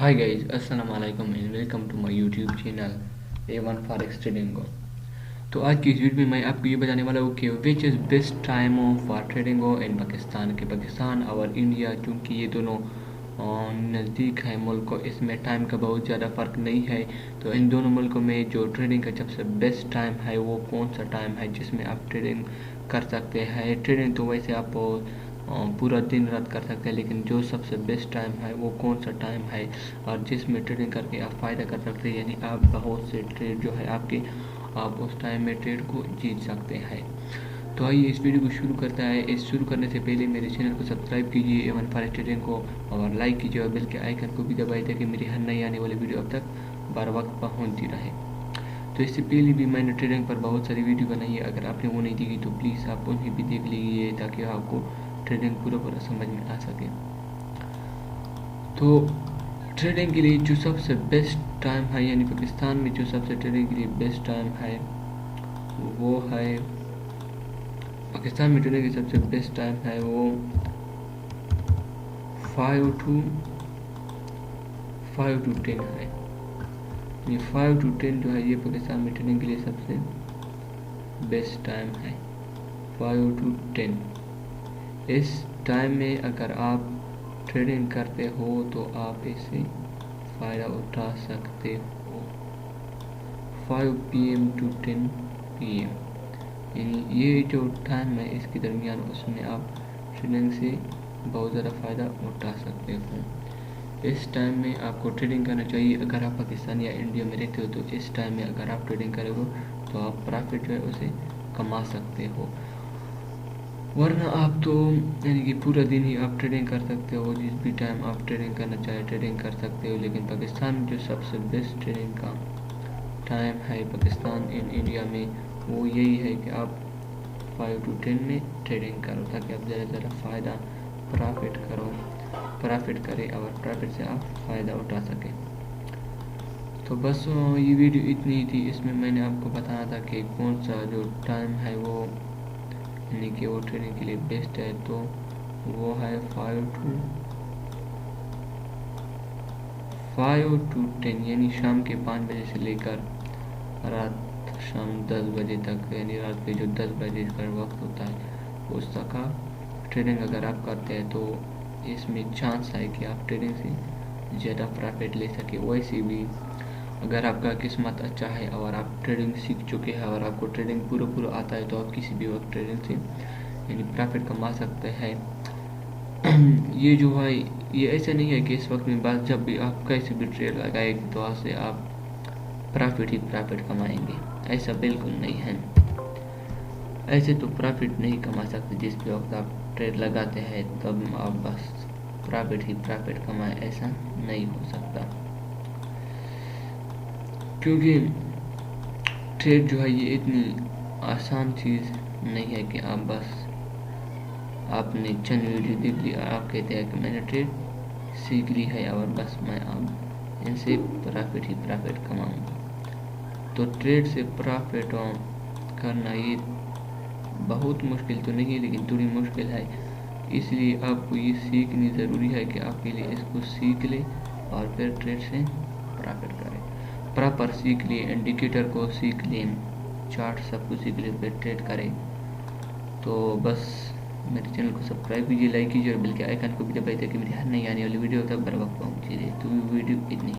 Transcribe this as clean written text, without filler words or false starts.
Hi guys, Assalamu alaikum and welcome to my YouTube channel A1 Forex Trading Go। तो आज की इस video में मैं आपको ये बताने वाला हूँ कि which is best time for trading go in Pakistan और इंडिया, क्योंकि ये दोनों नज़दीक हैं मुल्क, इसमें टाइम का बहुत ज़्यादा फ़र्क नहीं है। तो इन दोनों मुल्कों में जो ट्रेडिंग का सबसे बेस्ट टाइम है वो कौन सा टाइम है जिसमें आप ट्रेडिंग कर सकते हैं। ट्रेडिंग तो वैसे आप पूरा दिन रात कर सकते हैं, लेकिन जो सबसे बेस्ट टाइम है वो कौन सा टाइम है और जिसमें ट्रेडिंग करके आप फ़ायदा कर सकते हैं, यानी आप बहुत से ट्रेड जो है आपके आप उस टाइम में ट्रेड को जीत सकते हैं। तो आइए इस वीडियो को शुरू करता है। इस शुरू करने से पहले मेरे चैनल को सब्सक्राइब कीजिए एवन फॉरेक्स ट्रेडिंग को, और लाइक कीजिए और बेल के आइकन को भी दबाइए ताकि मेरी हर नई आने वाली वीडियो अब तक बर वक्त पहुँचती रहे। तो इससे पहले भी मैंने ट्रेडिंग पर बहुत सारी वीडियो बनाई है, अगर आपने वो नहीं देखी तो प्लीज़ आप उन्हें भी देख लीजिए ताकि आपको ट्रेडिंग पूरा समझ में आ सके। तो ट्रेडिंग के लिए जो सबसे बेस्ट टाइम है, यानी पाकिस्तान में जो सबसे ट्रेडिंग के लिए बेस्ट टाइम है वो है, पाकिस्तान में ट्रेडिंग की सबसे बेस्ट टाइम है वो 5 to 10 है। ये 5 to 10 जो है ये पाकिस्तान में ट्रेडिंग के लिए सबसे बेस्ट टाइम है, 5 to 10। इस टाइम में अगर आप ट्रेडिंग करते हो तो आप इससे फ़ायदा उठा सकते हो। 5 PM to 10 PM, यानी ये जो टाइम है इसके दरमियान उसमें आप ट्रेडिंग से बहुत ज़्यादा फ़ायदा उठा सकते हो। इस टाइम में आपको ट्रेडिंग करना चाहिए। अगर आप पाकिस्तान या इंडिया में रहते हो तो इस टाइम में अगर आप ट्रेडिंग करोगे तो आप प्रॉफिट जो है उसे कमा सकते हो, वरना आप तो यानी कि पूरा दिन ही आप ट्रेडिंग कर सकते हो। जिस भी टाइम आप ट्रेडिंग करना चाहे ट्रेडिंग कर सकते हो, लेकिन पाकिस्तान में जो सबसे बेस्ट ट्रेडिंग का टाइम है पाकिस्तान इन इंडिया में वो यही है कि आप 5 to 10 में ट्रेडिंग करो ताकि आप ज़्यादा से ज़्यादा फ़ायदा प्रॉफिट करें और प्रॉफिट से आप फ़ायदा उठा सकें। तो बस ये वीडियो इतनी ही थी। इसमें मैंने आपको बताया था कि कौन सा जो टाइम है वो यानी कि वो ट्रेडिंग के लिए बेस्ट है, तो वो है 5 to 10, यानी शाम के 5 बजे से लेकर रात शाम 10 बजे तक, यानी रात के जो 10 बजे का वक्त होता है उस तक आप ट्रेडिंग अगर आप करते हैं तो इसमें चांस है कि आप ट्रेडिंग से ज़्यादा प्रॉफिट ले सके। वैसे भी अगर आपका किस्मत अच्छा है और आप ट्रेडिंग सीख चुके हैं और आपको ट्रेडिंग पूरा आता है तो आप किसी भी वक्त ट्रेडिंग से यानी प्रॉफिट कमा सकते हैं। ये जो है ये ऐसा नहीं है कि इस वक्त में बस जब भी आप कैसे भी ट्रेड लगाएंगे तो उससे आप प्रॉफिट ही प्रॉफिट कमाएंगे, ऐसा बिल्कुल नहीं है। ऐसे तो प्रॉफिट नहीं कमा सकते। जिस भी वक्त आप ट्रेड लगाते हैं तब आप बस प्रॉफिट ही प्रॉफिट कमाएं, ऐसा नहीं हो सकता, क्योंकि ट्रेड जो है ये इतनी आसान चीज़ नहीं है कि आप बस आपने चंद वीडियो देख लिया आप कहते हैं कि मैंने ट्रेड सीख ली है और बस मैं अब इनसे प्रॉफिट ही प्रॉफिट कमाऊंगा। तो ट्रेड से प्रॉफिट करना ये बहुत मुश्किल तो नहीं है, लेकिन थोड़ी मुश्किल है, इसलिए आपको ये सीखनी ज़रूरी है कि आप पहले इसको सीख लें और फिर ट्रेड से प्रॉफिट करें। प्रॉपर सीख लिए, इंडिकेटर को सीख लें, चार्ट सब कुछ सीख लें, फिर ट्रेड करें। तो बस मेरे चैनल को सब्सक्राइब कीजिए, लाइक कीजिए और बेल के आइकन को भी दबाइए ताकि मेरी हर नई आने वाली वीडियो तक बर वक्त पहुँचे। तो वीडियो इतनी